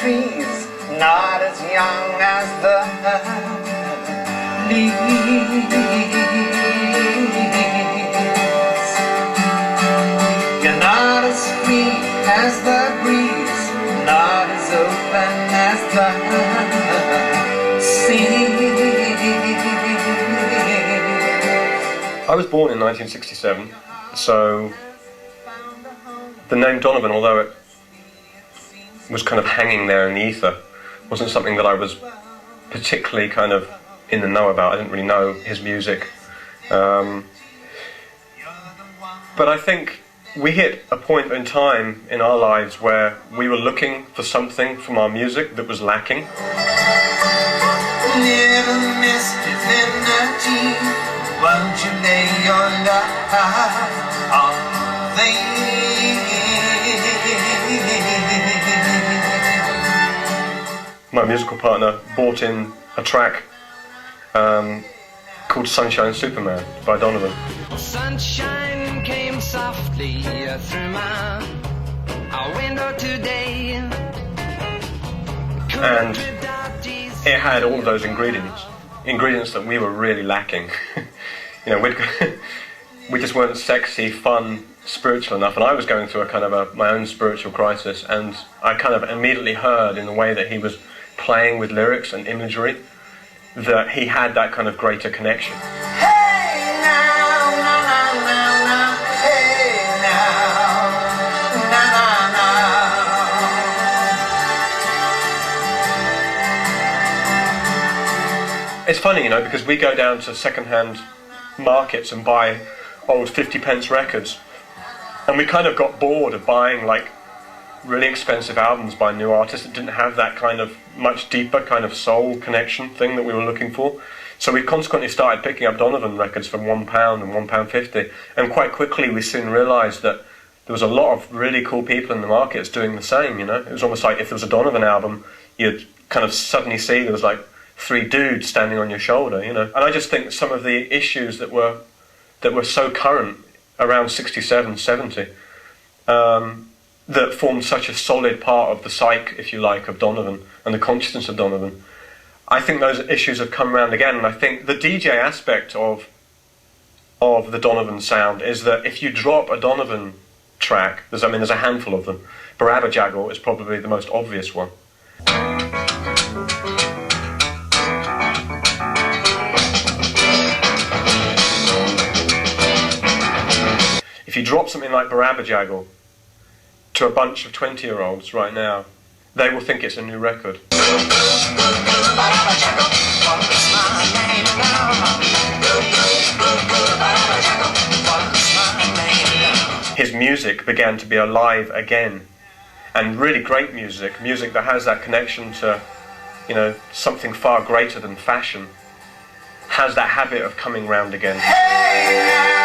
trees, not as young as the leaves. You're not as free as the breeze, not as open as the sea. I was born in 1967, so the name Donovan, although it was kind of hanging there in the ether, wasn't something that I was particularly kind of in the know about. I didn't really know his music. But I think we hit a point in time in our lives where we were looking for something from our music that was lacking. Little Miss Divinity, won't you lay your love on thee? My musical partner brought in a track called Sunshine Superman by Donovan. Sunshine came softly through our window today. And it had all of those ingredients that we were really lacking. You know, we just weren't sexy, fun, spiritual enough, and I was going through a kind of my own spiritual crisis, and I kind of immediately heard in the way that he was playing with lyrics and imagery that he had that kind of greater connection. Hey now, na na na na, hey now, na na na. It's funny, you know, because we go down to second-hand markets and buy old 50-pence records, and we kind of got bored of buying like really expensive albums by new artists that didn't have that kind of much deeper kind of soul connection thing that we were looking for. So we consequently started picking up Donovan records for £1 and £1.50, and quite quickly we soon realised that there was a lot of really cool people in the markets doing the same, you know. It was almost like if there was a Donovan album, you'd kind of suddenly see there was like 3 dudes standing on your shoulder, you know. And I just think some of the issues that were so current around 67, 70, that formed such a solid part of the psyche, if you like, of Donovan and the consciousness of Donovan. I think those issues have come around again, and I think the DJ aspect of the Donovan sound is that if you drop a Donovan track, there's a handful of them. Barabba Jaggle is probably the most obvious one. If you drop something like Barabba Jaggle to a bunch of 20-year-olds right now, they will think it's a new record. His music began to be alive again, and really great music that has that connection to, you know, something far greater than fashion, has that habit of coming round again. Hey now.